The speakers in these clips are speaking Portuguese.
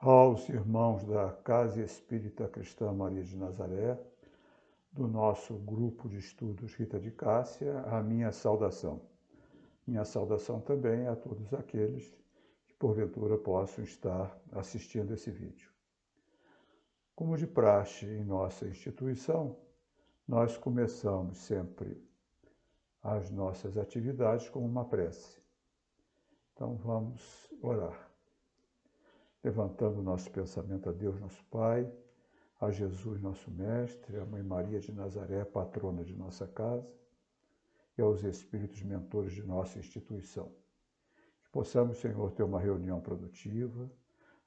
Aos irmãos da Casa Espírita Cristã Maria de Nazaré, do nosso grupo de estudos Rita de Cássia, a minha saudação. Minha saudação também a todos aqueles que porventura possam estar assistindo esse vídeo. Como de praxe em nossa instituição, nós começamos sempre as nossas atividades com uma prece. Então vamos orar. Levantando o nosso pensamento a Deus, nosso Pai, a Jesus, nosso Mestre, a Mãe Maria de Nazaré, patrona de nossa casa, e aos Espíritos mentores de nossa instituição. Que possamos, Senhor, ter uma reunião produtiva,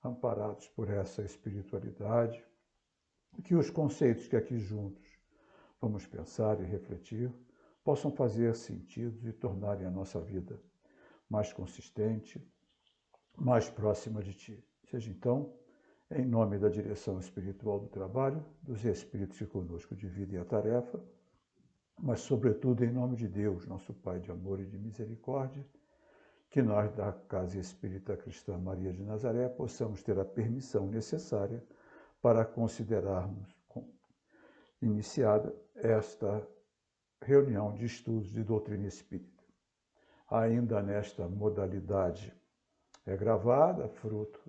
amparados por essa espiritualidade, e que os conceitos que aqui juntos vamos pensar e refletir possam fazer sentido e tornarem a nossa vida mais consistente, mais próxima de Ti. Seja então, em nome da direção espiritual do trabalho, dos Espíritos que conosco dividem a tarefa, mas sobretudo em nome de Deus, nosso Pai de amor e de misericórdia, que nós da Casa Espírita Cristã Maria de Nazaré possamos ter a permissão necessária para considerarmos iniciada esta reunião de estudos de doutrina espírita. Ainda nesta modalidade gravada, fruto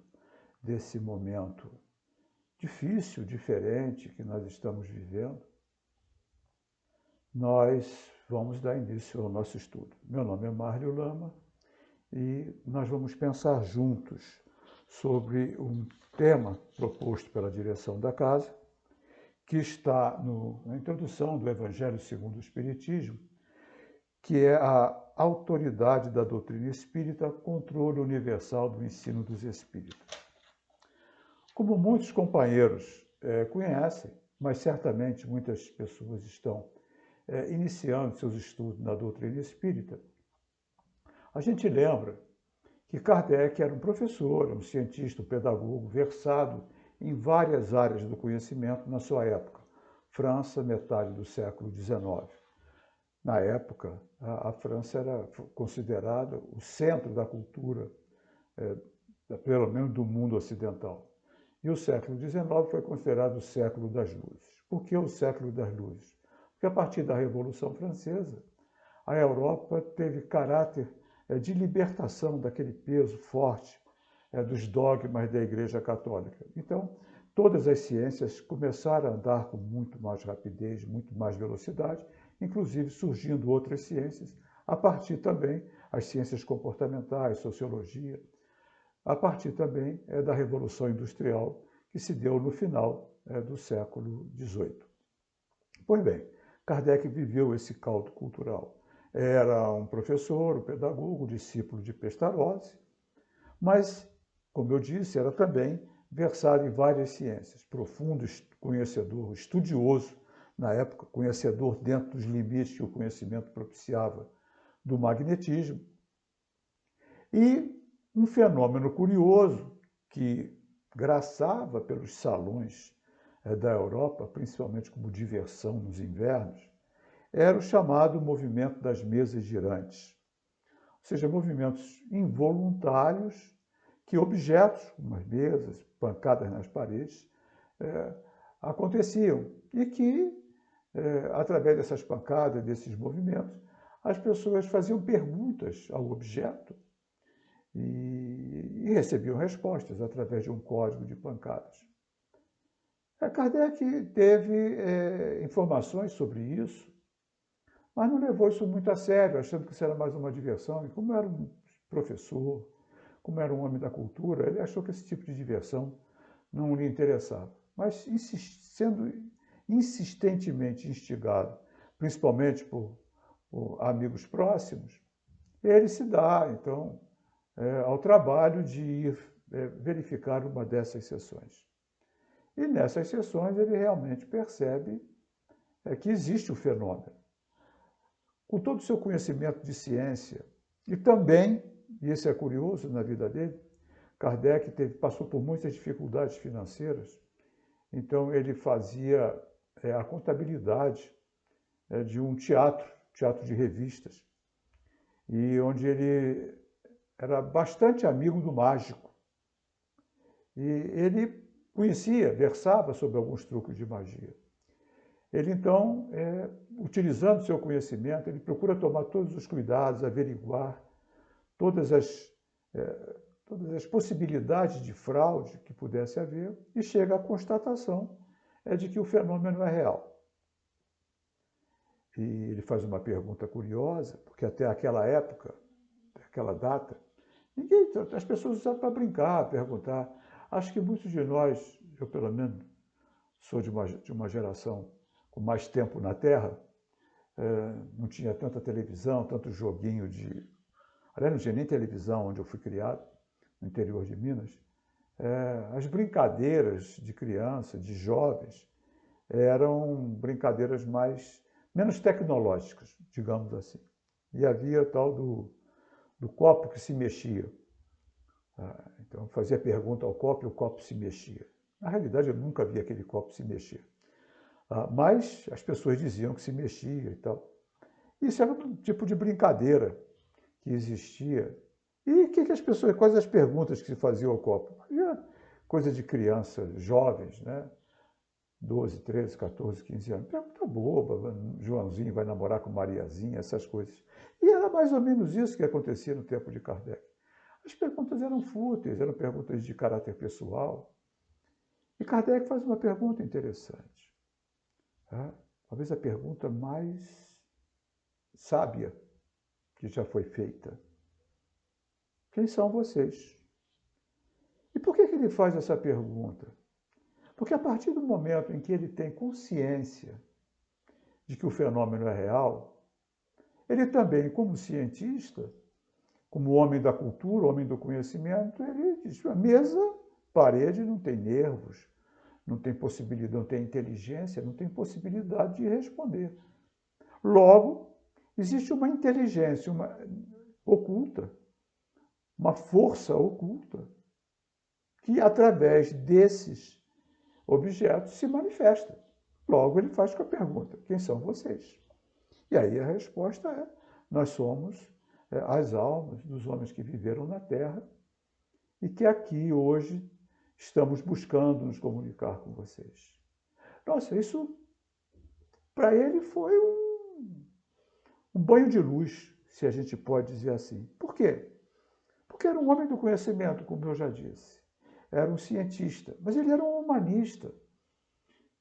desse momento difícil, diferente que nós estamos vivendo, nós vamos dar início ao nosso estudo. Meu nome é Márcio Lama e nós vamos pensar juntos sobre um tema proposto pela direção da casa, que está na introdução do Evangelho segundo o Espiritismo, que é a autoridade da doutrina espírita, controle universal do ensino dos espíritos. Como muitos companheiros conhecem, mas certamente muitas pessoas estão iniciando seus estudos na doutrina espírita, a gente lembra que Kardec era um professor, um cientista, um pedagogo, versado em várias áreas do conhecimento na sua época, França, metade do século XIX. Na época, a França era considerada o centro da cultura, pelo menos do mundo ocidental. E o século XIX foi considerado o século das luzes. Por que o século das luzes? Porque a partir da Revolução Francesa, a Europa teve caráter de libertação daquele peso forte dos dogmas da Igreja Católica. Então, todas as ciências começaram a andar com muito mais rapidez, muito mais velocidade, inclusive surgindo outras ciências, a partir também as ciências comportamentais, sociologia, a partir também da Revolução Industrial, que se deu no final do século XVIII. Pois bem, Kardec viveu esse caldo cultural. Era um professor, um pedagogo, discípulo de Pestalozzi, mas, como eu disse, era também versado em várias ciências, profundo conhecedor, estudioso, na época, conhecedor dentro dos limites que o conhecimento propiciava do magnetismo, e um fenômeno curioso que graçava pelos salões da Europa, principalmente como diversão nos invernos, era o chamado movimento das mesas girantes, ou seja, movimentos involuntários que objetos, como as mesas, pancadas nas paredes, aconteciam e que, através dessas pancadas, desses movimentos, as pessoas faziam perguntas ao objeto e recebiam respostas através de um código de pancadas. Kardec teve informações sobre isso, mas não levou isso muito a sério, achando que isso era mais uma diversão. E como era um professor, como era um homem da cultura, ele achou que esse tipo de diversão não lhe interessava. Mas sendo insistentemente instigado, principalmente por amigos próximos, ele se dá, então, ao trabalho de ir verificar uma dessas sessões. E nessas sessões ele realmente percebe que existe o fenômeno. Com todo o seu conhecimento de ciência, e também, e isso é curioso na vida dele, Kardec passou por muitas dificuldades financeiras, então ele fazia a contabilidade de um teatro de revistas, e onde ele era bastante amigo do mágico. E ele conhecia, versava sobre alguns truques de magia. Ele, então, utilizando seu conhecimento, ele procura tomar todos os cuidados, averiguar todas as possibilidades de fraude que pudesse haver e chega à constatação de que o fenômeno é real. E ele faz uma pergunta curiosa, porque até aquela época, aquela data, as pessoas usavam para brincar, perguntar. Acho que muitos de nós, eu pelo menos sou de uma geração com mais tempo na Terra, não tinha tanta televisão, tanto joguinho de... Aliás, não tinha nem televisão onde eu fui criado, no interior de Minas. As brincadeiras de criança, de jovens, eram brincadeiras menos tecnológicas, digamos assim. E havia tal do copo que se mexia. Então, eu fazia pergunta ao copo e o copo se mexia. Na realidade, eu nunca vi aquele copo se mexer. Mas as pessoas diziam que se mexia e tal. Isso era um tipo de brincadeira que existia. E quais as perguntas que se faziam ao copo? Havia coisa de criança, jovens, né? 12, 13, 14, 15 anos. Pergunta boba, Joãozinho vai namorar com Mariazinha, essas coisas. E era mais ou menos isso que acontecia no tempo de Kardec. As perguntas eram fúteis, eram perguntas de caráter pessoal. E Kardec faz uma pergunta interessante. Talvez a pergunta mais sábia que já foi feita. Quem são vocês? E por que ele faz essa pergunta? Porque a partir do momento em que ele tem consciência de que o fenômeno é real, ele também, como cientista, como homem da cultura, homem do conhecimento, ele diz: a mesa, parede, não tem nervos, não tem possibilidade, não tem inteligência, não tem possibilidade de responder. Logo, existe uma inteligência oculta, uma força oculta, que através desses objetos se manifesta. Logo, ele faz com a pergunta: quem são vocês? E aí a resposta é: nós somos as almas dos homens que viveram na Terra e que aqui hoje estamos buscando nos comunicar com vocês. Nossa, isso para ele foi um banho de luz, se a gente pode dizer assim. Por quê? Porque era um homem do conhecimento, como eu já disse. Era um cientista, mas ele era um humanista,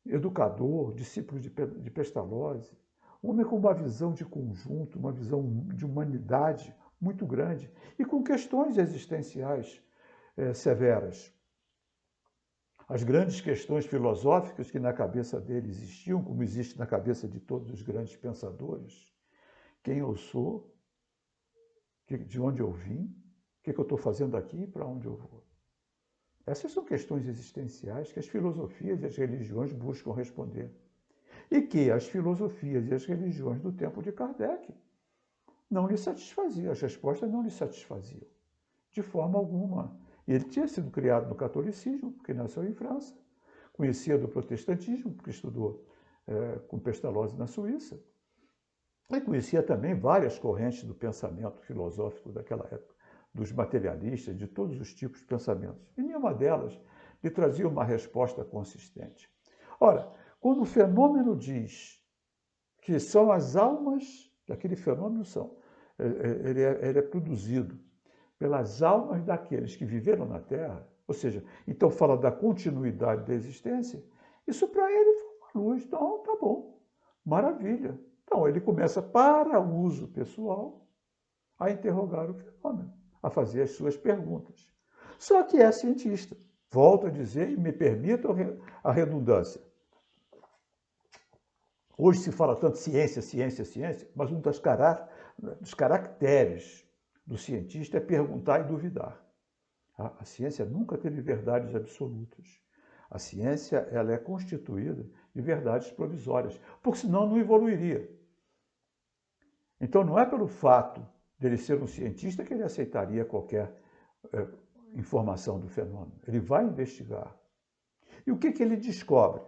educador, discípulo de Pestalozzi, um homem com uma visão de conjunto, uma visão de humanidade muito grande e com questões existenciais severas. As grandes questões filosóficas que na cabeça dele existiam, como existe na cabeça de todos os grandes pensadores: quem eu sou, de onde eu vim, o que eu estou fazendo aqui e para onde eu vou. Essas são questões existenciais que as filosofias e as religiões buscam responder. E que as filosofias e as religiões do tempo de Kardec não lhe satisfaziam, as respostas não lhe satisfaziam, de forma alguma. Ele tinha sido criado no catolicismo, porque nasceu em França, conhecia do protestantismo, porque estudou com Pestalozzi na Suíça, e conhecia também várias correntes do pensamento filosófico daquela época, dos materialistas, de todos os tipos de pensamentos. E nenhuma delas lhe trazia uma resposta consistente. Ora, quando o fenômeno diz que são as almas, aquele fenômeno ele é produzido pelas almas daqueles que viveram na Terra, ou seja, então fala da continuidade da existência, isso para ele foi uma luz. Então, tá bom, maravilha. Então, ele começa, para uso pessoal, a interrogar o fenômeno, a fazer as suas perguntas. Só que é cientista. Volto a dizer, e me permitam a redundância. Hoje se fala tanto ciência, ciência, ciência, mas um dos caracteres do cientista é perguntar e duvidar. A ciência nunca teve verdades absolutas. A ciência ela é constituída de verdades provisórias, porque senão não evoluiria. Então não é pelo fato dele ser um cientista que ele aceitaria qualquer informação do fenômeno. Ele vai investigar. E o que ele descobre?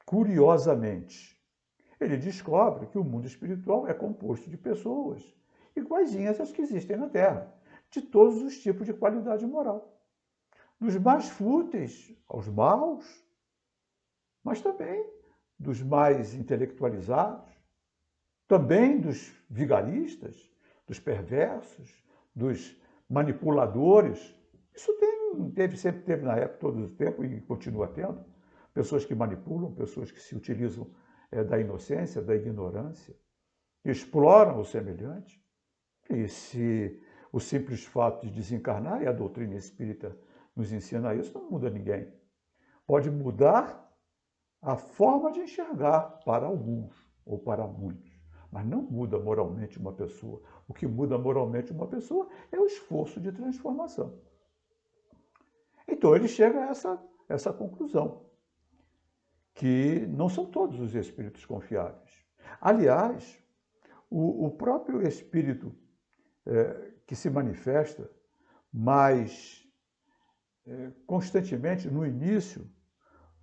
Curiosamente, ele descobre que o mundo espiritual é composto de pessoas iguaizinhas às que existem na Terra, de todos os tipos de qualidade moral. dos mais fúteis aos maus, mas também dos mais intelectualizados, também dos vigaristas, dos perversos, dos manipuladores. Isso sempre teve na época, todo o tempo, e continua tendo. Pessoas que manipulam, pessoas que se utilizam da inocência, da ignorância, que exploram o semelhante. E se o simples fato de desencarnar, e a doutrina espírita nos ensina isso, não muda ninguém. Pode mudar a forma de enxergar para alguns ou para muitos, mas não muda moralmente uma pessoa. O que muda moralmente uma pessoa é o esforço de transformação. Então ele chega a essa conclusão, que não são todos os espíritos confiáveis. Aliás, o próprio espírito que se manifesta mais constantemente no início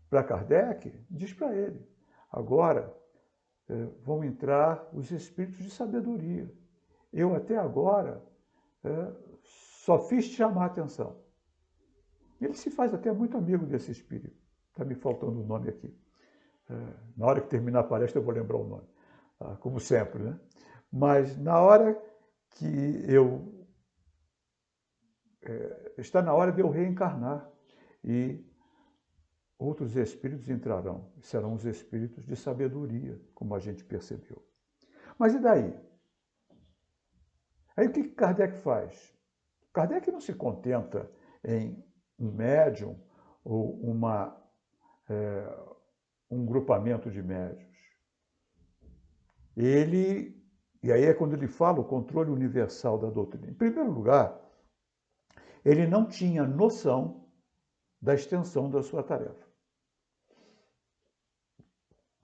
para Kardec, diz para ele: agora vão entrar os espíritos de sabedoria. Eu até agora só fiz te chamar a atenção. Ele se faz até muito amigo desse espírito. Está me faltando o nome aqui. Na hora que terminar a palestra eu vou lembrar o nome, como sempre, né? Mas na hora que está na hora de eu reencarnar e outros espíritos entrarão, serão os espíritos de sabedoria, como a gente percebeu. Mas e daí? Aí o que Kardec faz? Kardec não se contenta em um médium ou um grupamento de médiuns. E aí é quando ele fala o controle universal da doutrina. Em primeiro lugar, ele não tinha noção da extensão da sua tarefa.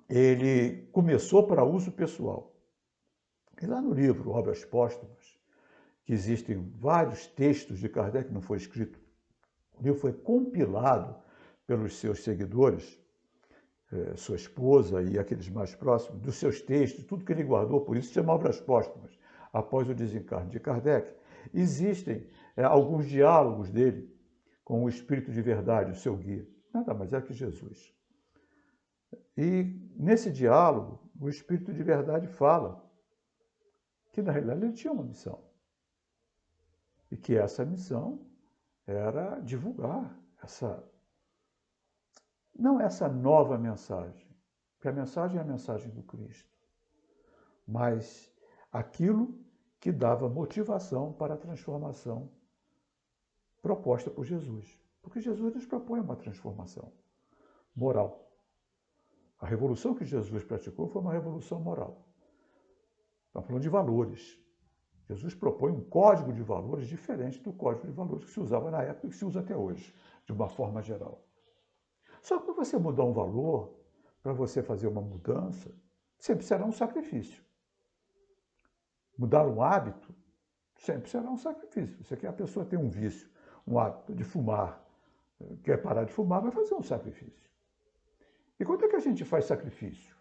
Ele começou para uso pessoal. E lá no livro Obras Póstumas, que existem vários textos de Kardec, não foi escrito, o livro foi compilado pelos seus seguidores, sua esposa e aqueles mais próximos, dos seus textos, tudo que ele guardou, por isso se chama Obras Póstumas, após o desencarne de Kardec. Existem alguns diálogos dele com o Espírito de Verdade, o seu guia, nada mais é que Jesus. E nesse diálogo, o Espírito de Verdade fala que, na realidade, ele tinha uma missão. E que essa missão era divulgar não essa nova mensagem, porque a mensagem é a mensagem do Cristo, mas aquilo que dava motivação para a transformação proposta por Jesus. Porque Jesus nos propõe uma transformação moral. A revolução que Jesus praticou foi uma revolução moral. Estamos falando de valores. Jesus propõe um código de valores diferente do código de valores que se usava na época e que se usa até hoje, de uma forma geral. Só que para você mudar um valor, para você fazer uma mudança, sempre será um sacrifício. Mudar um hábito sempre será um sacrifício. Você quer a pessoa ter um vício, um hábito de fumar, quer parar de fumar, vai fazer um sacrifício. E quando é que a gente faz sacrifício?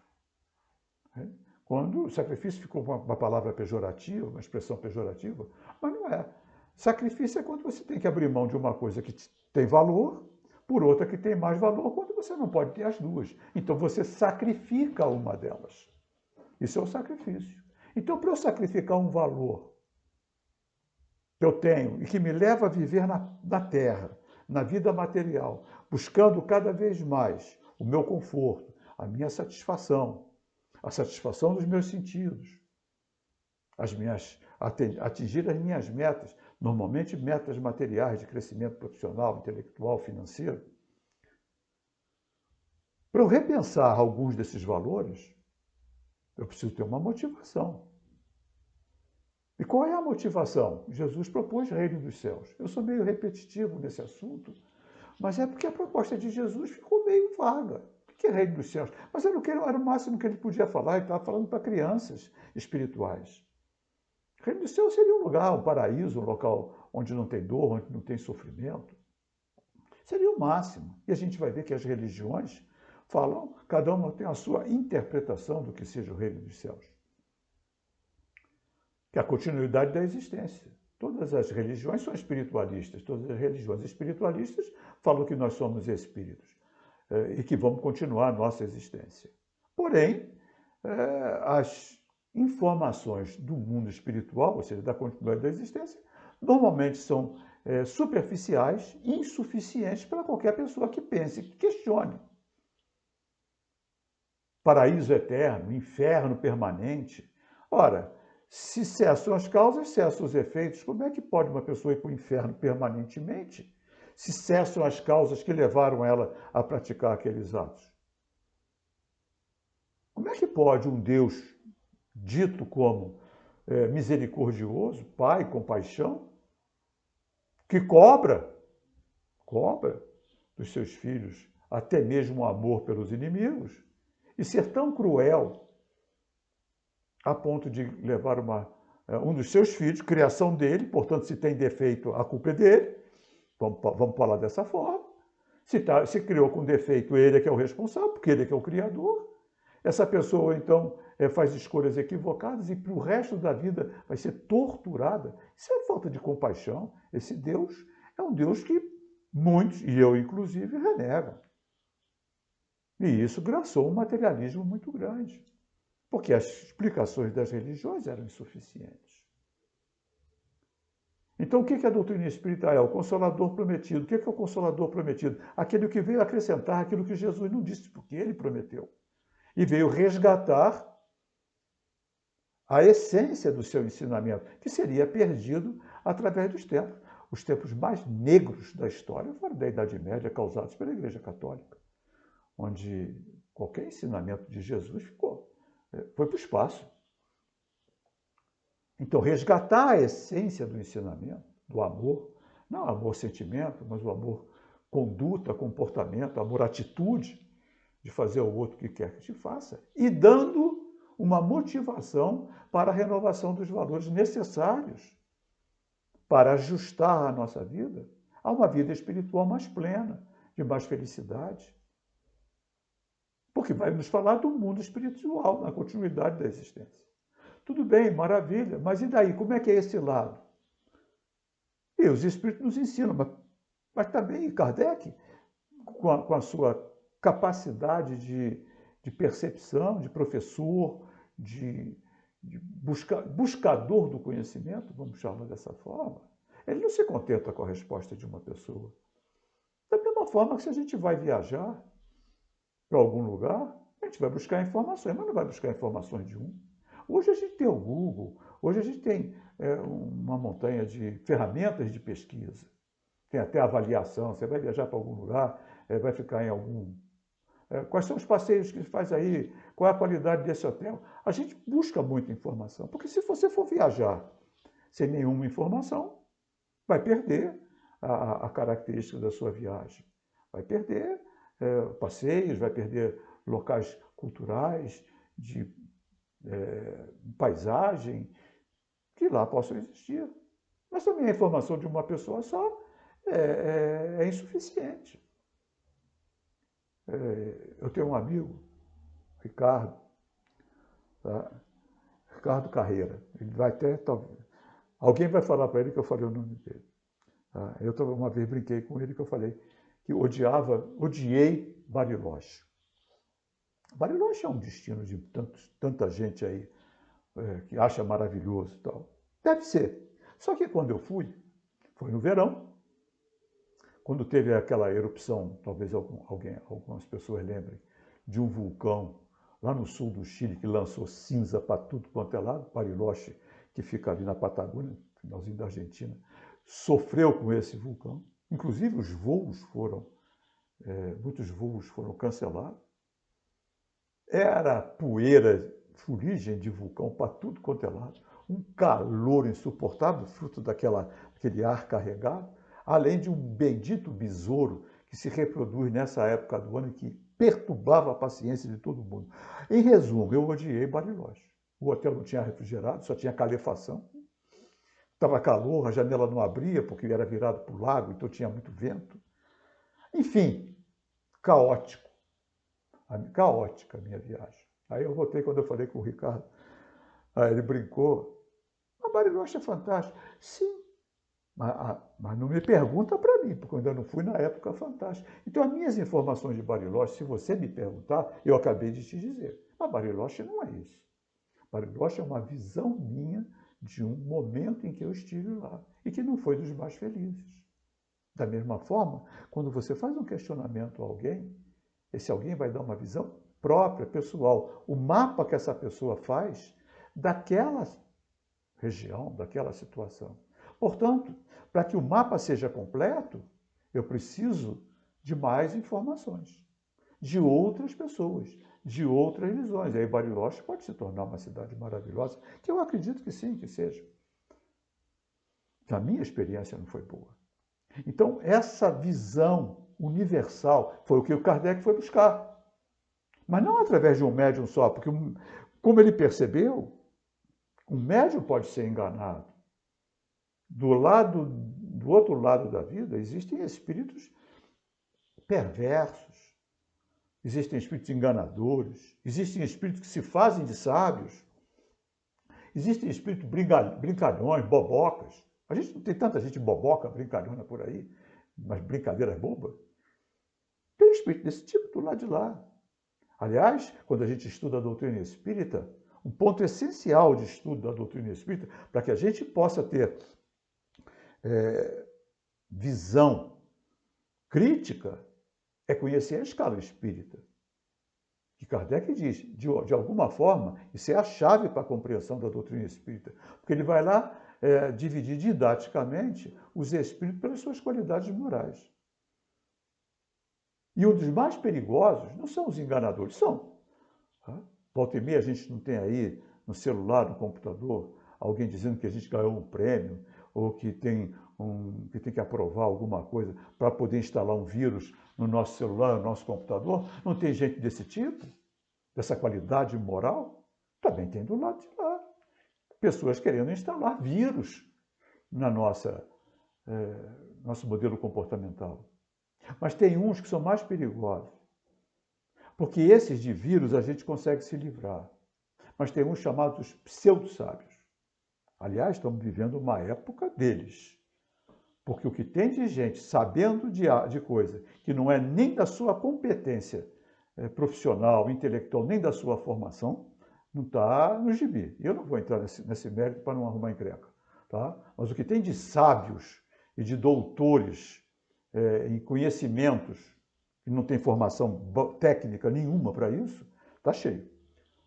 Quando o sacrifício ficou uma palavra pejorativa, uma expressão pejorativa, mas não é. Sacrifício é quando você tem que abrir mão de uma coisa que tem valor por outra que tem mais valor, quando você não pode ter as duas. Então você sacrifica uma delas. Isso é o sacrifício. Então, para eu sacrificar um valor que eu tenho e que me leva a viver na Terra, na vida material, buscando cada vez mais o meu conforto, a minha satisfação, a satisfação dos meus sentidos, atingir as minhas metas, normalmente metas materiais de crescimento profissional, intelectual, financeiro. Para eu repensar alguns desses valores, eu preciso ter uma motivação. E qual é a motivação? Jesus propôs reino dos céus. Eu sou meio repetitivo nesse assunto, mas é porque a proposta de Jesus ficou meio vaga. O que é reino dos céus? Mas era o máximo que ele podia falar, ele estava falando para crianças espirituais. O reino dos céus seria um lugar, um paraíso, um local onde não tem dor, onde não tem sofrimento. Seria o máximo. E a gente vai ver que as religiões falam, cada uma tem a sua interpretação do que seja o reino dos céus. Que é a continuidade da existência. Todas as religiões são espiritualistas, todas as religiões espiritualistas falam que nós somos espíritos e que vamos continuar a nossa existência. Porém, as informações do mundo espiritual, ou seja, da continuidade da existência, normalmente são superficiais e insuficientes para qualquer pessoa que pense, que questione. Paraíso eterno, inferno permanente. Ora, se cessam as causas, cessam os efeitos. Como é que pode uma pessoa ir para o inferno permanentemente se cessam as causas que levaram ela a praticar aqueles atos? Como é que pode um Deus dito como misericordioso, Pai, compaixão, que cobra dos seus filhos até mesmo o amor pelos inimigos, e ser tão cruel a ponto de levar um dos seus filhos, criação dele, portanto, se tem defeito, a culpa é dele, vamos falar dessa forma. Se criou com defeito, ele é que é o responsável, porque ele é que é o criador. Essa pessoa, então, faz escolhas equivocadas e, para o resto da vida, vai ser torturada. Isso é falta de compaixão. Esse Deus é um Deus que muitos, e eu inclusive, renegam. E isso graçou um materialismo muito grande, porque as explicações das religiões eram insuficientes. Então, o que é a doutrina espírita? É o Consolador prometido. O que é o Consolador prometido? Aquele que veio acrescentar aquilo que Jesus não disse, porque ele prometeu. E veio resgatar a essência do seu ensinamento, que seria perdido através dos tempos. Os tempos mais negros da história foram da Idade Média, causados pela Igreja Católica, onde qualquer ensinamento de Jesus foi para o espaço. Então, resgatar a essência do ensinamento, do amor, não amor sentimento, mas o amor conduta, comportamento, amor atitude, de fazer ao outro o que quer que te faça, e dando uma motivação para a renovação dos valores necessários para ajustar a nossa vida a uma vida espiritual mais plena, de mais felicidade. Porque vai nos falar do mundo espiritual, na continuidade da existência. Tudo bem, maravilha, mas e daí? Como é que é esse lado? E os espíritos nos ensinam, mas também Kardec, com a sua capacidade de percepção, de professor, de buscador do conhecimento, vamos chamar dessa forma, ele não se contenta com a resposta de uma pessoa. Da mesma forma que se a gente vai viajar para algum lugar, a gente vai buscar informações, mas não vai buscar informações de um. Hoje a gente tem o Google, hoje a gente tem uma montanha de ferramentas de pesquisa. Tem até avaliação, você vai viajar para algum lugar, vai ficar em algum... Quais são os passeios que faz aí? Qual é a qualidade desse hotel? A gente busca muita informação, porque se você for viajar sem nenhuma informação, vai perder a característica da sua viagem. Vai perder passeios, vai perder locais culturais, de paisagem, que lá possam existir. Mas também a informação de uma pessoa só é insuficiente. Eu tenho um amigo, Ricardo, tá? Ricardo Carreira. Ele vai até... Alguém vai falar para ele que eu falei o nome dele. Tá? Eu uma vez brinquei com ele que eu falei que odiei Bariloche. Bariloche é um destino de tanta gente aí que acha maravilhoso e tal. Deve ser. Só que quando eu fui, foi no verão, quando teve aquela erupção, talvez algumas pessoas lembrem, de um vulcão lá no sul do Chile que lançou cinza para tudo quanto é lado, Bariloche, que fica ali na Patagônia, finalzinho da Argentina, sofreu com esse vulcão. Inclusive muitos voos foram cancelados. Era poeira, fuligem de vulcão para tudo quanto é lado. Um calor insuportável, fruto daquele ar carregado, além de um bendito besouro que se reproduz nessa época do ano e que perturbava a paciência de todo mundo. Em resumo, eu odiei Bariloche. O hotel não tinha refrigerado, só tinha calefação. Estava calor, a janela não abria porque era virado para o lago, então tinha muito vento. Enfim, caótico. Caótica a minha viagem. Aí eu voltei quando eu falei com o Ricardo. Aí ele brincou. A Bariloche é fantástico. Sim, Mas não me pergunta para mim, porque eu ainda não fui na época fantástica. Então, as minhas informações de Bariloche, se você me perguntar, eu acabei de te dizer. Mas Bariloche não é isso. Bariloche é uma visão minha de um momento em que eu estive lá e que não foi dos mais felizes. Da mesma forma, quando você faz um questionamento a alguém, esse alguém vai dar uma visão própria, pessoal. O mapa que essa pessoa faz daquela região, daquela situação. Portanto, para que o mapa seja completo, eu preciso de mais informações, de outras pessoas, de outras visões. E aí Bariloche pode se tornar uma cidade maravilhosa, que eu acredito que sim, que seja. A minha experiência não foi boa. Então, essa visão universal foi o que o Kardec foi buscar. Mas não através de um médium só, porque, como ele percebeu, um médium pode ser enganado. Do outro lado da vida, existem espíritos perversos, existem espíritos enganadores, existem espíritos que se fazem de sábios, existem espíritos brincalhões, bobocas. A gente não tem tanta gente boboca, brincalhona por aí, mas brincadeiras bobas. Tem espírito desse tipo do lado de lá. Aliás, quando a gente estuda a doutrina espírita, um ponto essencial de estudo da doutrina espírita, para que a gente possa ter visão crítica, é conhecer a escala espírita. Que Kardec diz, de alguma forma, isso é a chave para a compreensão da doutrina espírita, porque ele vai lá dividir didaticamente os espíritos pelas suas qualidades morais. E um dos mais perigosos não são os enganadores, são. Volta e meia a gente não tem aí no celular, no computador, alguém dizendo que a gente ganhou um prêmio ou que tem que aprovar alguma coisa para poder instalar um vírus no nosso celular, no nosso computador. Não tem gente desse tipo, dessa qualidade moral? Também tem do lado de lá. Pessoas querendo instalar vírus na nosso modelo comportamental. Mas tem uns que são mais perigosos. Porque esses de vírus a gente consegue se livrar. Mas tem uns chamados pseudo-sábios. Aliás, estamos vivendo uma época deles. Porque o que tem de gente sabendo de coisa que não é nem da sua competência profissional, intelectual, nem da sua formação, não está no gibi. Eu não vou entrar nesse mérito para não arrumar encrenca. Tá? Mas o que tem de sábios e de doutores em conhecimentos, que não tem formação técnica nenhuma para isso, está cheio.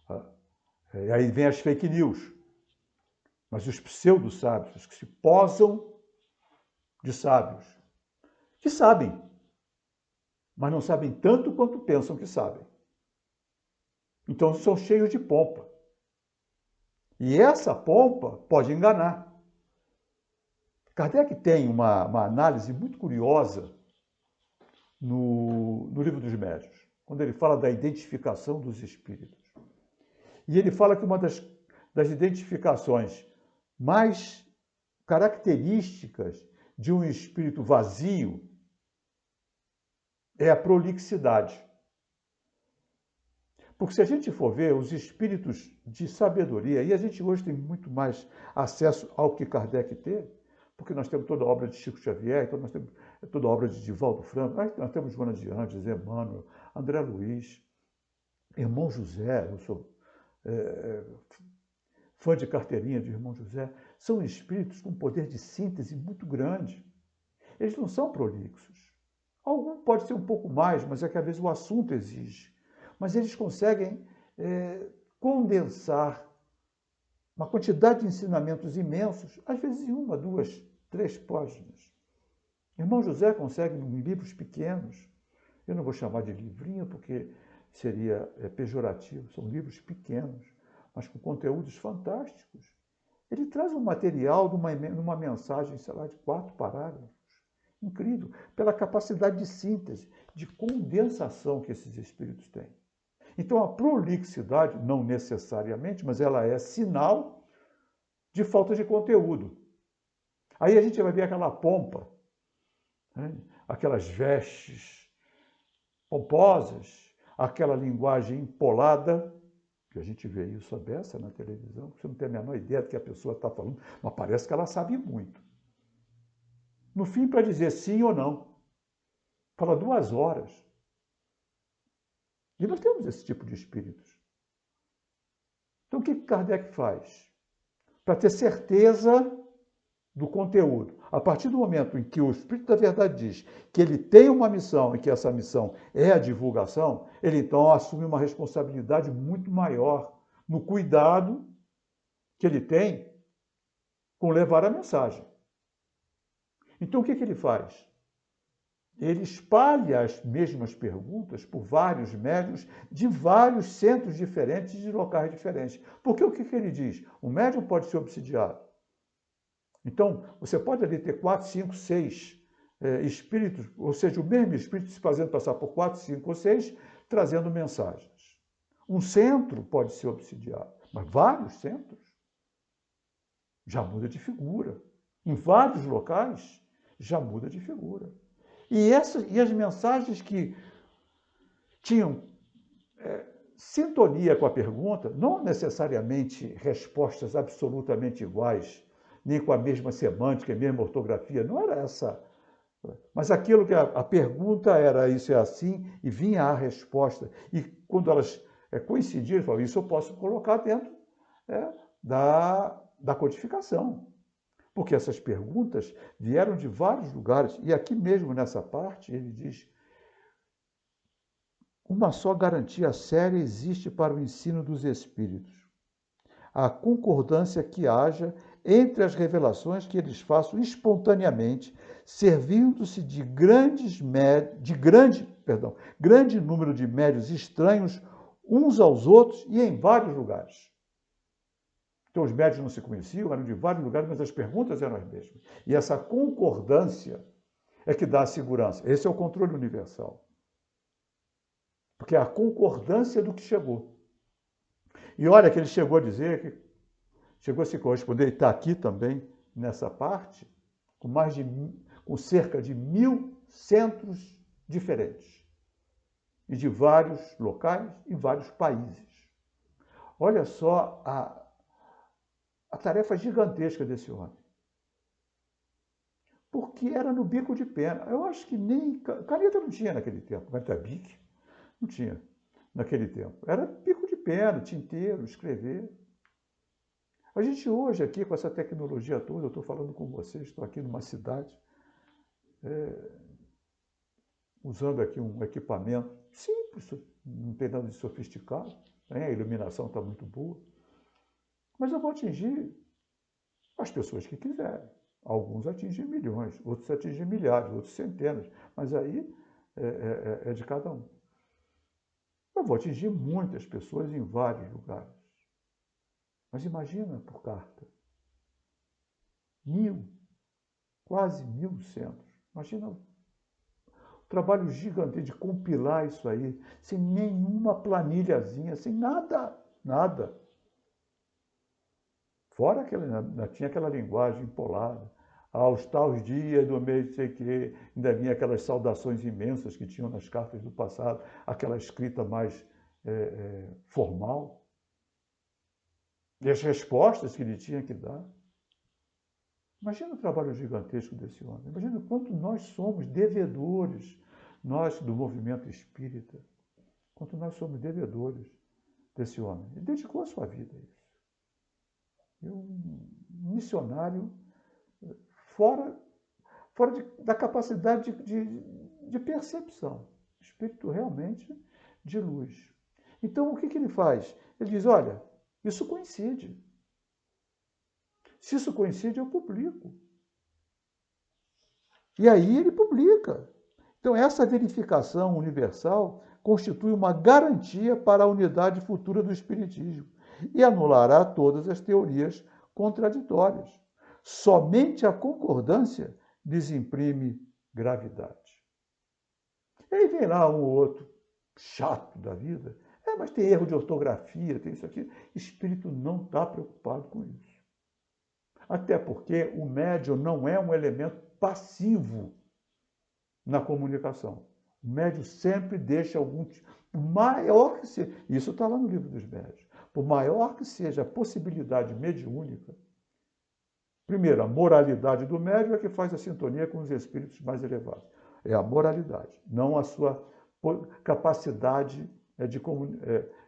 Tá? E aí vem as fake news. Mas os pseudo-sábios, os que se posam de sábios, que sabem, mas não sabem tanto quanto pensam que sabem. Então são cheios de pompa. E essa pompa pode enganar. Kardec tem uma análise muito curiosa no Livro dos Médiuns, quando ele fala da identificação dos espíritos. E ele fala que uma das identificações mais características de um espírito vazio é a prolixidade. Porque se a gente for ver os espíritos de sabedoria, e a gente hoje tem muito mais acesso ao que Kardec teve, porque nós temos toda a obra de Chico Xavier, então nós temos toda a obra de Divaldo Franco, nós temos Joana de Andes, Emmanuel, André Luiz, Irmão José, eu sou fã de carteirinha de Irmão José, são espíritos com poder de síntese muito grande. Eles não são prolixos. Algum pode ser um pouco mais, mas é que às vezes o assunto exige. Mas eles conseguem condensar uma quantidade de ensinamentos imensos, às vezes em 1, 2, 3 páginas. Irmão José consegue em livros pequenos, eu não vou chamar de livrinho porque seria pejorativo, são livros pequenos, mas com conteúdos fantásticos. Ele traz um material numa mensagem, sei lá, de 4 parágrafos. Incrível, pela capacidade de síntese, de condensação que esses espíritos têm. Então, a prolixidade, não necessariamente, mas ela é sinal de falta de conteúdo. Aí a gente vai ver aquela pompa, né? Aquelas vestes pomposas, aquela linguagem empolada, que a gente vê isso à beça na televisão, você não tem a menor ideia do que a pessoa está falando, mas parece que ela sabe muito. no fim para dizer sim ou não. Fala 2 horas. E nós temos esse tipo de espíritos. Então o que Kardec faz? Para ter certeza do conteúdo. A partir do momento em que o Espírito da Verdade diz que ele tem uma missão e que essa missão é a divulgação, ele então assume uma responsabilidade muito maior no cuidado que ele tem com levar a mensagem. Então o que ele faz? Ele espalha as mesmas perguntas por vários médiuns de vários centros diferentes, de locais diferentes. Porque o que ele diz? O médium pode ser obsidiado. Então, você pode ali ter 4, 5, 6 espíritos, ou seja, o mesmo espírito se fazendo passar por 4, 5 ou 6, trazendo mensagens. Um centro pode ser obsidiado, mas vários centros já muda de figura. Em vários locais já muda de figura. E as mensagens que tinham sintonia com a pergunta, não necessariamente respostas absolutamente iguais, nem com a mesma semântica, a mesma ortografia, não era essa. Mas aquilo que a pergunta era isso é assim, e vinha a resposta. E quando elas coincidiram, falaram, isso eu posso colocar dentro da codificação. Porque essas perguntas vieram de vários lugares. E aqui mesmo nessa parte, ele diz: uma só garantia séria existe para o ensino dos espíritos: a concordância que haja entre as revelações que eles façam espontaneamente, servindo-se de grande número de médiuns estranhos uns aos outros e em vários lugares. Então, os médiuns não se conheciam, eram de vários lugares, mas as perguntas eram as mesmas. E essa concordância é que dá a segurança. Esse é o controle universal. Porque é a concordância do que chegou. E olha que ele chegou a dizer, que chegou a se corresponder, e está aqui também, nessa parte, com cerca de 1000 centros diferentes. E de vários locais e vários países. Olha só a tarefa gigantesca desse homem. Porque era no bico de pena. Eu acho que nem caneta não tinha naquele tempo. Caneta bic não tinha naquele tempo. Era bico de pena, tinteiro, escrever. A gente hoje aqui, com essa tecnologia toda, eu estou falando com vocês, estou aqui numa cidade, usando aqui um equipamento simples, não tem nada de sofisticado, né? A iluminação está muito boa. Mas eu vou atingir as pessoas que quiserem. Alguns atingem milhões, outros atingem milhares, outros centenas. Mas aí é de cada um. Eu vou atingir muitas pessoas em vários lugares. Mas imagina por carta. 1000, quase 1000 centros. Imagina o trabalho gigante de compilar isso aí, sem nenhuma planilhazinha, sem nada, nada. Fora que ainda tinha aquela linguagem empolada. Aos tais dias do mês de sei que, ainda vinha aquelas saudações imensas que tinham nas cartas do passado, aquela escrita mais formal. E as respostas que ele tinha que dar. Imagina o trabalho gigantesco desse homem. Imagina o quanto nós somos devedores, nós do movimento espírita, quanto nós somos devedores desse homem. Ele dedicou a sua vida a isso. Um missionário fora da capacidade de percepção. Espírito realmente de luz. Então, o que ele faz? Ele diz, olha, isso coincide. Se isso coincide, eu publico. E aí ele publica. Então, essa verificação universal constitui uma garantia para a unidade futura do Espiritismo e anulará todas as teorias contraditórias. Somente a concordância lhes imprime gravidade. E aí vem lá um ou outro chato da vida. Mas tem erro de ortografia, tem isso aqui. O espírito não está preocupado com isso. Até porque o médium não é um elemento passivo na comunicação. O médium sempre deixa algum tipo, maior que seja, isso está lá no livro dos médiuns, por maior que seja a possibilidade mediúnica, Primeiro, a moralidade do médium é que faz a sintonia com os espíritos mais elevados. É a moralidade, não a sua capacidade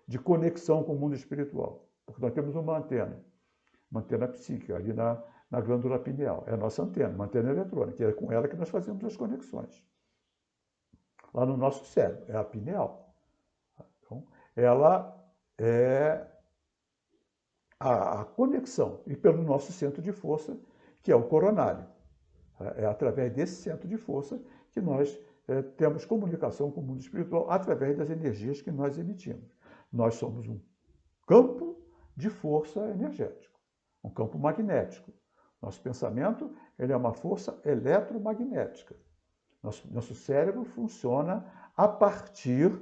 de conexão com o mundo espiritual. Porque nós temos uma antena psíquica ali na glândula pineal. É a nossa antena, uma antena eletrônica, é com ela que nós fazemos as conexões. Lá no nosso cérebro, é a pineal. Então, ela é a conexão, e pelo nosso centro de força, que é o coronário. É através desse centro de força que nós temos comunicação com o mundo espiritual, através das energias que nós emitimos. Nós somos um campo de força energético, um campo magnético. Nosso pensamento ele é uma força eletromagnética. Nosso cérebro funciona a partir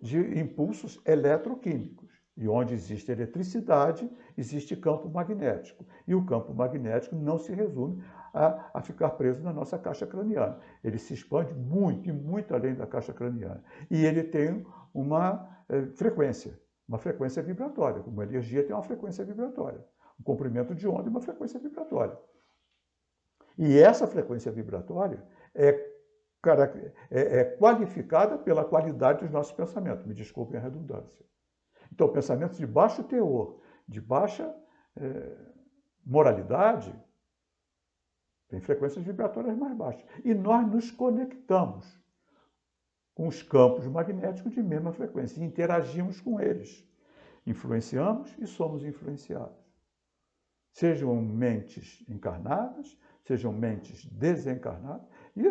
de impulsos eletroquímicos. E onde existe eletricidade, existe campo magnético. E o campo magnético não se resume a ficar preso na nossa caixa craniana. Ele se expande muito e muito além da caixa craniana. E ele tem uma frequência vibratória. Uma energia tem uma frequência vibratória. Um comprimento de onda e uma frequência vibratória. E essa frequência vibratória é qualificada pela qualidade dos nossos pensamentos. Me desculpem a redundância. Então, pensamentos de baixo teor, de baixa moralidade, têm frequências vibratórias mais baixas. E nós nos conectamos com os campos magnéticos de mesma frequência e interagimos com eles. Influenciamos e somos influenciados. Sejam mentes encarnadas, sejam mentes desencarnadas. E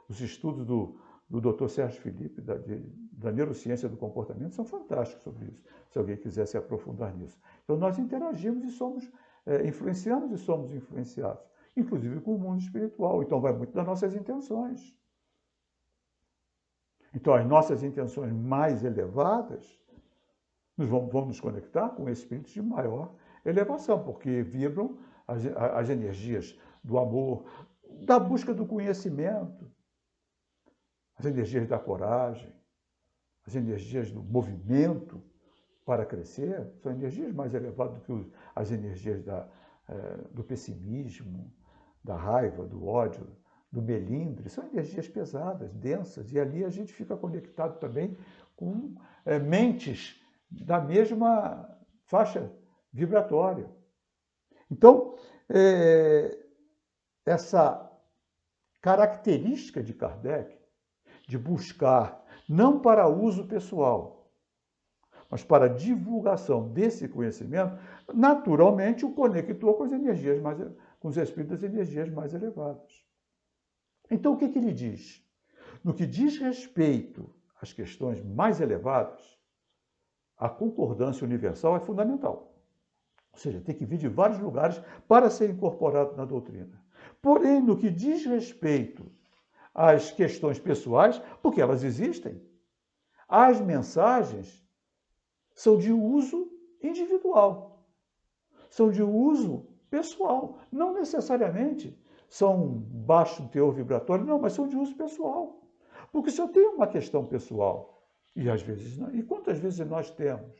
os estudos do Dr. Sérgio Felipe, da neurociência do comportamento, são fantásticos sobre isso, se alguém quiser se aprofundar nisso. Então, nós interagimos e somos, influenciamos e somos influenciados, inclusive com o mundo espiritual. Então, vai muito das nossas intenções. Então, as nossas intenções mais elevadas, vamos nos conectar com espíritos de maior elevação, porque vibram as energias do amor, da busca do conhecimento, as energias da coragem, as energias do movimento para crescer, são energias mais elevadas do que as energias do pessimismo, da raiva, do ódio, do melindre. São energias pesadas, densas, e ali a gente fica conectado também com mentes da mesma faixa vibratória. Então, essa característica de Kardec, de buscar, não para uso pessoal, mas para divulgação desse conhecimento, naturalmente o conectou com com os espíritos das energias mais elevadas. Então, o que ele diz? No que diz respeito às questões mais elevadas, a concordância universal é fundamental. Ou seja, tem que vir de vários lugares para ser incorporado na doutrina. Porém, no que diz respeito às questões pessoais, porque elas existem, as mensagens são de uso individual, são de uso pessoal. Não necessariamente são baixo teor vibratório, não, mas são de uso pessoal. Porque se eu tenho uma questão pessoal, e às vezes não, e quantas vezes nós temos,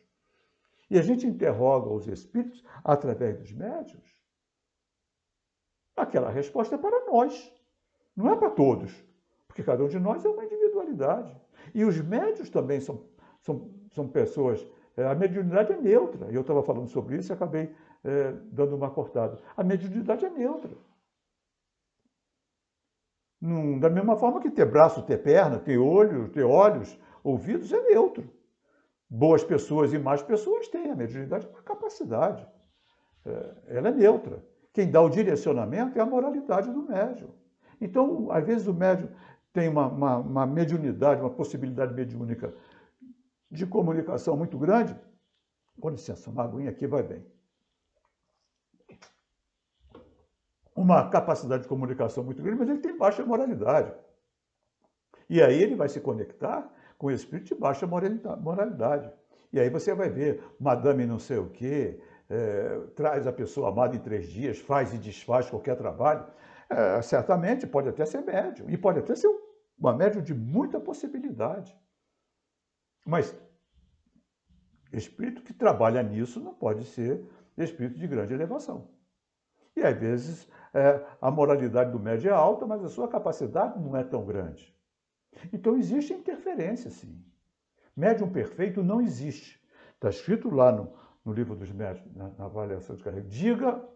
e a gente interroga os espíritos através dos médiuns, aquela resposta é para nós, não é para todos, porque cada um de nós é uma individualidade. E os médiuns também são pessoas, a mediunidade é neutra, e eu estava falando sobre isso e acabei dando uma cortada. A mediunidade é neutra. Da mesma forma que ter braço, ter perna, ter olho, ter olhos, ouvidos, é neutro. Boas pessoas e más pessoas têm. A mediunidade é uma capacidade. Ela é neutra. Quem dá o direcionamento é a moralidade do médium. Então, às vezes o médium tem uma mediunidade, uma possibilidade mediúnica de comunicação muito grande. Com licença, uma aguinha aqui vai bem. Uma capacidade de comunicação muito grande, mas ele tem baixa moralidade. E aí ele vai se conectar com o espírito de baixa moralidade. E aí você vai ver, madame não sei o quê, traz a pessoa amada em 3 dias, faz e desfaz qualquer trabalho. Certamente pode até ser médium, e pode até ser uma médium de muita possibilidade. Mas espírito que trabalha nisso não pode ser espírito de grande elevação. E, às vezes, a moralidade do médium é alta, mas a sua capacidade não é tão grande. Então, existe interferência, sim. Médium perfeito não existe. Está escrito lá no livro dos médiuns, na avaliação de carreira. Diga,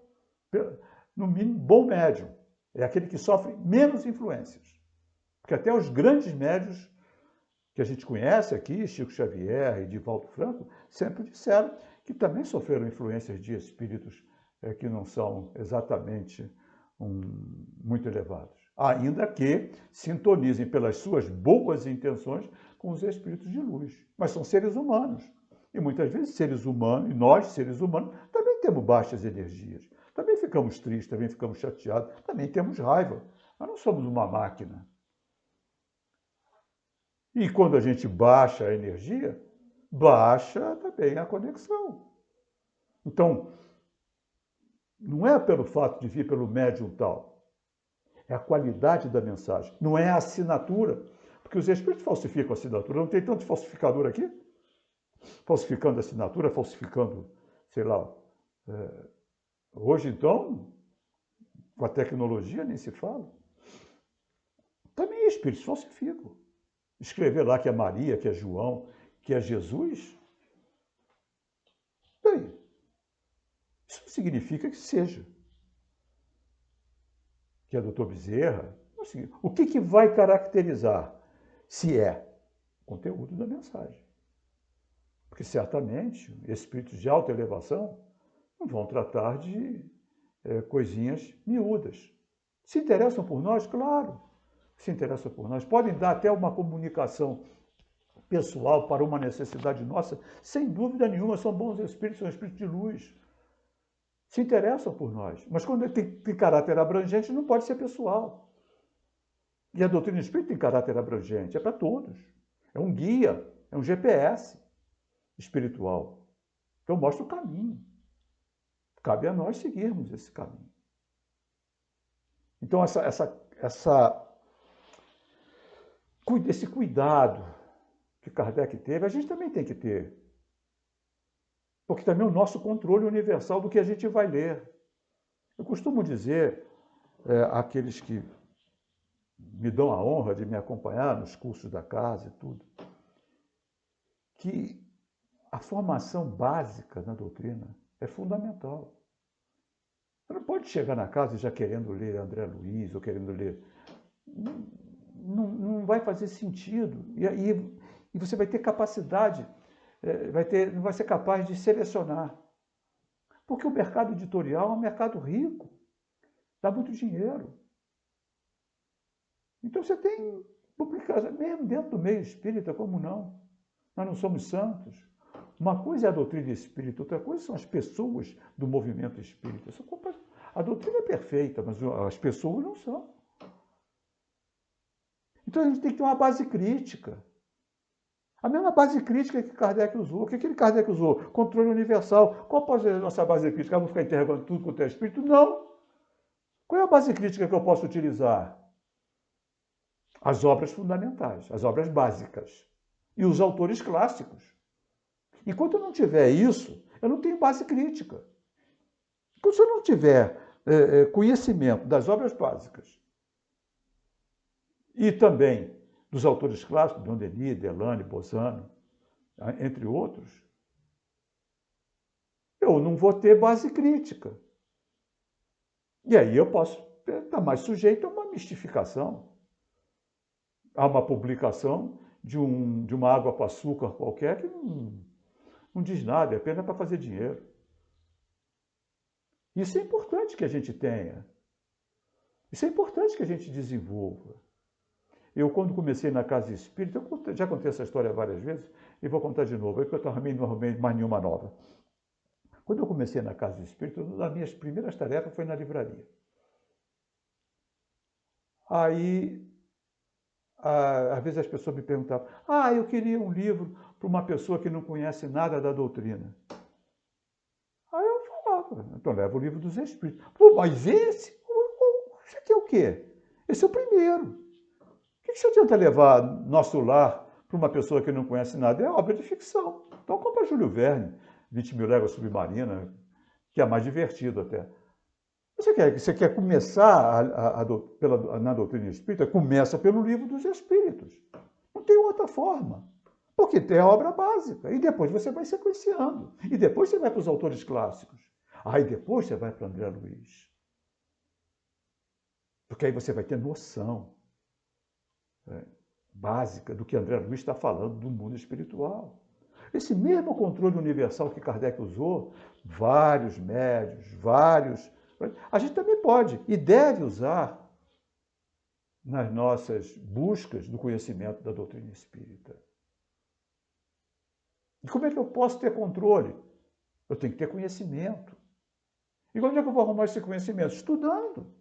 no mínimo, bom médium. É aquele que sofre menos influências. Porque até os grandes médiuns que a gente conhece aqui, Chico Xavier e Divaldo Franco, sempre disseram que também sofreram influências de espíritos que não são exatamente muito elevados. Ainda que sintonizem pelas suas boas intenções com os espíritos de luz. Mas são seres humanos. E muitas vezes seres humanos, e nós, seres humanos, também temos baixas energias. Também ficamos tristes, também ficamos chateados, também temos raiva. Mas não somos uma máquina. E quando a gente baixa a energia, baixa também a conexão. Então, não é pelo fato de vir pelo médium tal, é a qualidade da mensagem, não é a assinatura, porque os espíritos falsificam a assinatura. Não tem tanto falsificador aqui? Falsificando a assinatura, falsificando, sei lá. Hoje, então, com a tecnologia nem se fala. Também espíritos falsificam. Escrever lá que é Maria, que é João, que é Jesus. Bem, isso não significa que seja. Que é doutor Bezerra. O que vai caracterizar se é o conteúdo da mensagem? Porque certamente espíritos de alta elevação não vão tratar de coisinhas miúdas. Se interessam por nós, claro, se interessam por nós. Podem dar até uma comunicação pessoal para uma necessidade nossa, sem dúvida nenhuma, são bons espíritos, são espíritos de luz. Se interessam por nós. Mas quando tem caráter abrangente, não pode ser pessoal. E a doutrina espírita tem caráter abrangente, é para todos. É um guia, é um GPS espiritual. Então mostra o caminho. Cabe a nós seguirmos esse caminho. Então esse cuidado que Kardec teve, a gente também tem que ter. Porque também é o nosso controle universal do que a gente vai ler. Eu costumo dizer àqueles que me dão a honra de me acompanhar nos cursos da casa e tudo, que a formação básica na doutrina é fundamental. Você não pode chegar na casa já querendo ler André Luiz ou querendo ler. Não vai fazer sentido. E você vai ter capacidade, não vai ser capaz de selecionar. Porque o mercado editorial é um mercado rico, dá muito dinheiro. Então você tem publicação, mesmo dentro do meio espírita, como não? Nós não somos santos. Uma coisa é a doutrina espírita, outra coisa são as pessoas do movimento espírita. A doutrina é perfeita, mas as pessoas não são. Então a gente tem que ter uma base crítica. A mesma base crítica que Kardec usou. O que Kardec usou? Controle universal. Qual pode ser a nossa base crítica? Eu vou ficar interrogando tudo quanto é espírito? Não. Qual é a base crítica que eu posso utilizar? As obras fundamentais, as obras básicas. E os autores clássicos. Enquanto eu não tiver isso, eu não tenho base crítica. Enquanto eu não tiver conhecimento das obras básicas e também dos autores clássicos, Dom Denis, Delane, Bozano, entre outros, eu não vou ter base crítica. E aí eu posso estar mais sujeito a uma mistificação, a uma publicação de uma água com açúcar qualquer que não diz nada, é apenas para fazer dinheiro. Isso é importante que a gente tenha. Isso é importante que a gente desenvolva. Eu, quando comecei na casa espírita, eu já contei essa história várias vezes, e vou contar de novo, porque eu também não arrumei mais nenhuma nova. Quando eu comecei na casa espírita, uma das minhas primeiras tarefas foi na livraria. Aí, às vezes as pessoas me perguntavam, eu queria um livro para uma pessoa que não conhece nada da doutrina. Aí eu falava, então leva o livro dos Espíritos. Pô, mas esse aqui é o quê? Esse é o primeiro. O que você adianta levar Nosso Lar para uma pessoa que não conhece nada? É obra de ficção. Então compra Júlio Verne, 20 Mil Léguas Submarinas, que é mais divertido até. Você quer começar na doutrina espírita? Começa pelo livro dos Espíritos. Não tem outra forma. Porque tem a obra básica. E depois você vai sequenciando. E depois você vai para os autores clássicos. Aí depois você vai para André Luiz. Porque aí você vai ter noção básica do que André Luiz está falando do mundo espiritual. Esse mesmo controle universal que Kardec usou, vários médios, a gente também pode e deve usar nas nossas buscas do conhecimento da doutrina espírita. E como é que eu posso ter controle? Eu tenho que ter conhecimento. E onde é que eu vou arrumar esse conhecimento? Estudando.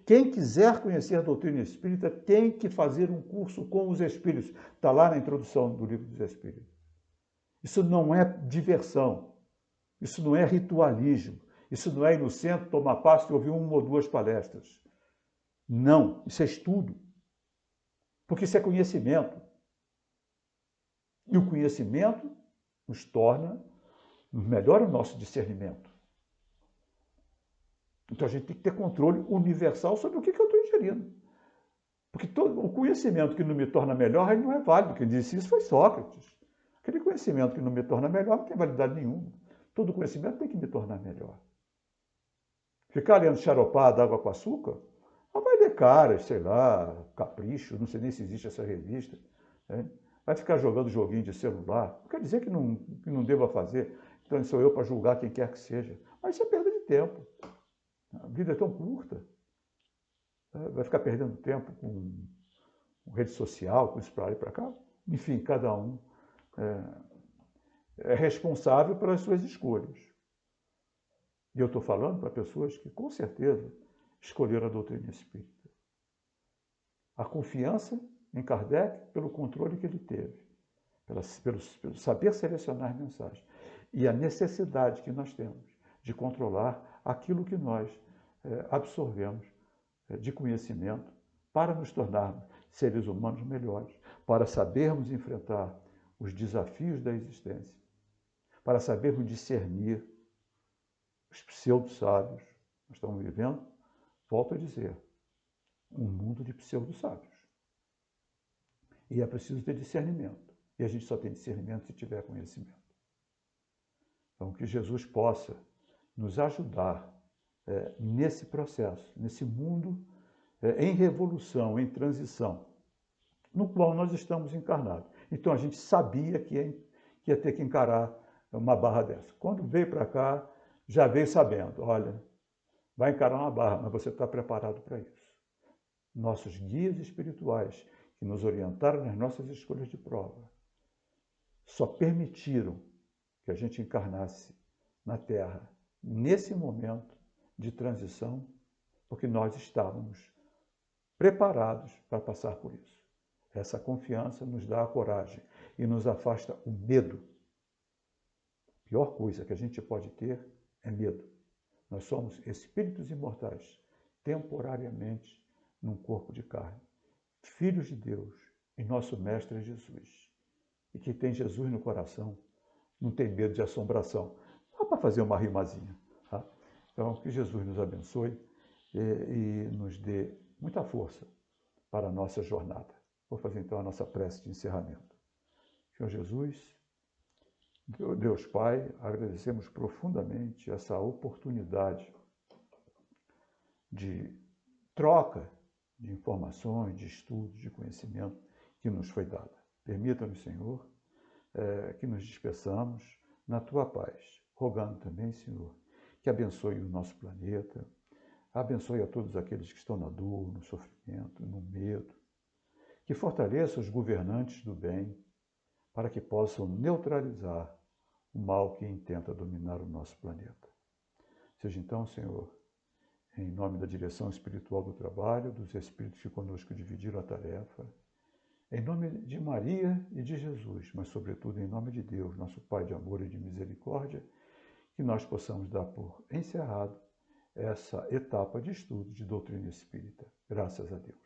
Quem quiser conhecer a doutrina espírita tem que fazer um curso com os espíritos. Está lá na introdução do livro dos Espíritos. Isso não é diversão. Isso não é ritualismo. Isso não é ir no centro, tomar passe e ouvir uma ou duas palestras. Não, isso é estudo. Porque isso é conhecimento. E o conhecimento nos melhora o nosso discernimento. Então a gente tem que ter controle universal sobre o que eu estou ingerindo. Porque o conhecimento que não me torna melhor, ele não é válido. Quem disse isso foi Sócrates. Aquele conhecimento que não me torna melhor não tem validade nenhuma. Todo conhecimento tem que me tornar melhor. Ficar lendo xaropado, água com açúcar, vai ler Caras, sei lá, Capricho, não sei nem se existe essa revista. Né? Vai ficar jogando joguinho de celular. Não quer dizer que não deva fazer. Então sou eu para julgar quem quer que seja. Mas isso é perda de tempo. A vida é tão curta. Vai ficar perdendo tempo com rede social, com isso para lá e para cá. Enfim, cada um é responsável pelas suas escolhas. E eu estou falando para pessoas que, com certeza, escolheram a doutrina espírita. A confiança em Kardec pelo controle que ele teve, pelo saber selecionar mensagens. E a necessidade que nós temos de controlar aquilo que nós absorvemos de conhecimento para nos tornarmos seres humanos melhores, para sabermos enfrentar os desafios da existência, para sabermos discernir os pseudo-sábios. Nós estamos vivendo, volto a dizer, um mundo de pseudo-sábios. E é preciso ter discernimento. E a gente só tem discernimento se tiver conhecimento. Então, que Jesus possa nos ajudar nesse processo, nesse mundo em revolução, em transição, no qual nós estamos encarnados. Então, a gente sabia que ia ter que encarar uma barra dessa. Quando veio para cá, já veio sabendo, olha, vai encarar uma barra, mas você está preparado para isso. Nossos guias espirituais, que nos orientaram nas nossas escolhas de prova, só permitiram que a gente encarnasse na Terra nesse momento de transição, porque nós estávamos preparados para passar por isso. Essa confiança nos dá a coragem e nos afasta o medo. A pior coisa que a gente pode ter é medo. Nós somos espíritos imortais, temporariamente num corpo de carne, filhos de Deus, e nosso Mestre é Jesus. E quem tem Jesus no coração não tem medo de assombração. Dá para fazer uma rimazinha. Tá? Então, que Jesus nos abençoe e nos dê muita força para a nossa jornada. Vou fazer então a nossa prece de encerramento. Senhor Jesus, Deus Pai, agradecemos profundamente essa oportunidade de troca de informações, de estudos, de conhecimento que nos foi dada. Permita-nos, Senhor, que nos despeçamos na Tua paz, rogando também, Senhor, que abençoe o nosso planeta, abençoe a todos aqueles que estão na dor, no sofrimento, no medo, que fortaleça os governantes do bem, para que possam neutralizar o mal que intenta dominar o nosso planeta. Seja então, Senhor, em nome da direção espiritual do trabalho, dos espíritos que conosco dividiram a tarefa, em nome de Maria e de Jesus, mas sobretudo em nome de Deus, nosso Pai de amor e de misericórdia, que nós possamos dar por encerrado essa etapa de estudo de doutrina espírita. Graças a Deus.